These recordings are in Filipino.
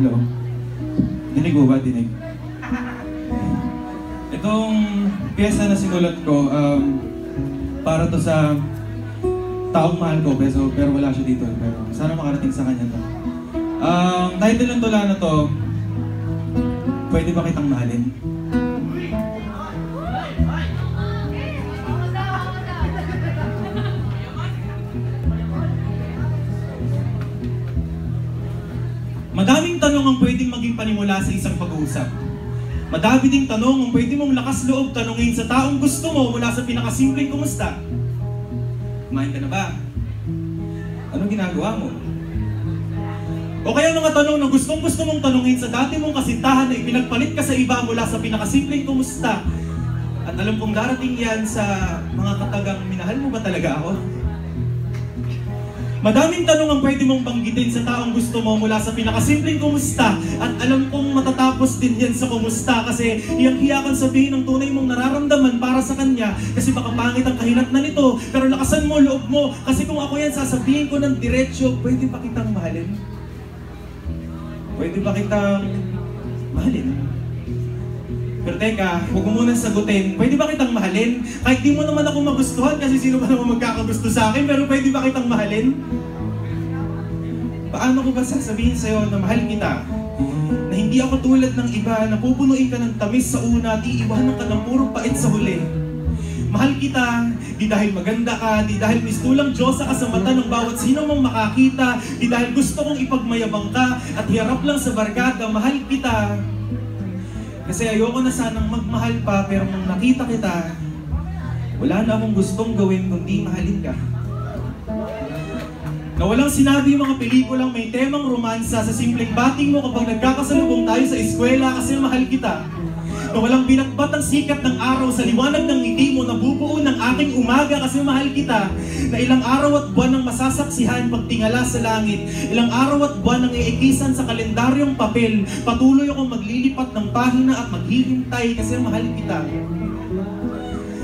Hello? Dinig mo ba? Dinig? Itong pyesa na sinulat ko, para to sa taong mahal ko, pero wala siya dito. Pero sana makarating sa kanya to. Title ng tula na to, Pwede Ba Kitang Mahalin? Madaming tanong ang pwedeng maging panimula sa isang pag-uusap. Madami ding tanong ang pwede mong lakas loob tanungin sa taong gusto mo mula sa pinakasimpleng kumusta. Kumain ka na ba? Anong ginagawa mo? O kaya mga tanong na gusto mong tanungin sa dati mong kasintahan na ipinagpalit ka sa iba mula sa pinakasimpleng kumusta. At alam kong darating yan sa mga katagang, minahal mo ba talaga ako? Madaming tanong ang pwede mong banggitin sa taong gusto mo mula sa pinakasimpleng kumusta. At alam kong matatapos din yan sa kumusta kasi hiyang-hiya kang sabihin ang tunay mong nararamdaman para sa kanya kasi baka pangit ang kahinatnan nito. Pero lakasan mo loob mo kasi kung ako yan sasabihin ko ng diretsyo, pwede ba kitang mahalin? Pwede ba kitang mahalin? Pero teka, huwag mo munang sagutin, pwede ba kitang mahalin? Kahit di mo naman ako magustuhan kasi sino ba naman magkakagusto sa akin, pero pwede ba kitang mahalin? Paano ko ba sasabihin sa'yo na mahal kita? Na hindi ako tulad ng iba, na pupunuin ka ng tamis sa una at iiwanan ka ng puro pait sa huli. Mahal kita, di dahil maganda ka, di dahil mistulang Diyosa ka sa mata ng bawat sino mong makakita, di dahil gusto kong ipagmayabang ka at hiharap lang sa barkada, mahal kita. Kasi ayoko na sanang magmahal pa, pero nung nakita kita, wala na akong gustong gawin kundi mahalin ka. Na walang sinabi yung mga pelikulang may temang romansa sa simpleng bating mo kapag nagkakasalubong tayo sa eskwela kasi mahal kita. Na walang binatbat ang sikat ng araw sa liwanag ng ngiti mo na bubuo ng aking umaga kasi mahal kita. Na ilang araw at buwan ang masasaksihan pagtingala sa langit. Ilang araw at buwan ang iikisan sa kalendaryong papel. Patuloy akong maglilipat ng pahina at maghihintay kasi mahal kita.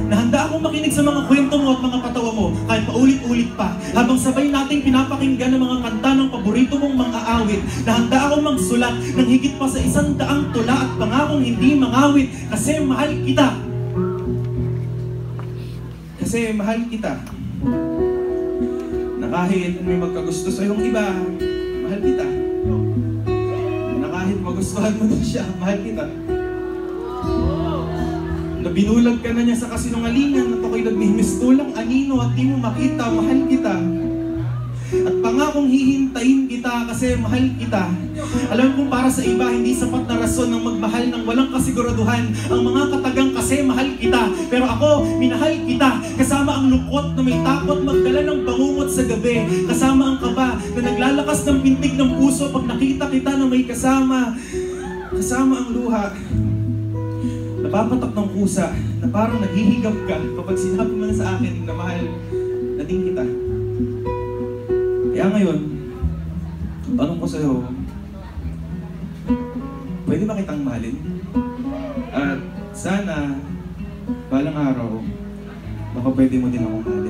Nahanda akong makinig sa mga kwento mo at mga patawa mo kahit paulit-ulit pa habang sabay nating pinapakinggan ang mga kanta ng paborito mong mga awit. Nahanda akong magsulat ng higit pa sa 100 tula at pangakong hindi mangawit kasi mahal kita. Kasi mahal kita. Na kahit may magkagusto sa iyong iba, mahal kita. Na kahit magustuhan mo din siya, mahal kita. Na binulag ka na niya sa kasinungalingan na to'y nagmimistulang anino at di mo makita, mahal kita. At pangakong hihintayin kita kasi mahal kita. Alam kong para sa iba, hindi sapat na rason ng magmahal ng walang kasiguraduhan ang mga katagang kasi mahal kita. Pero ako, minahal kita. Kasama ang lungkot na may takot magdala ng bangungot sa gabi. Kasama ang kaba na naglalakas ng pintig ng puso pag nakita kita na may kasama. Kasama ang luha. Napapatak ng kusa na parang naghihigap ka kapag sinabi mo na sa akin na mahal na din kita. Kaya ngayon, tanong ko sa'yo, pwede ba kitang mahalin? At sana, balang araw, baka pwede mo din akong mahalin.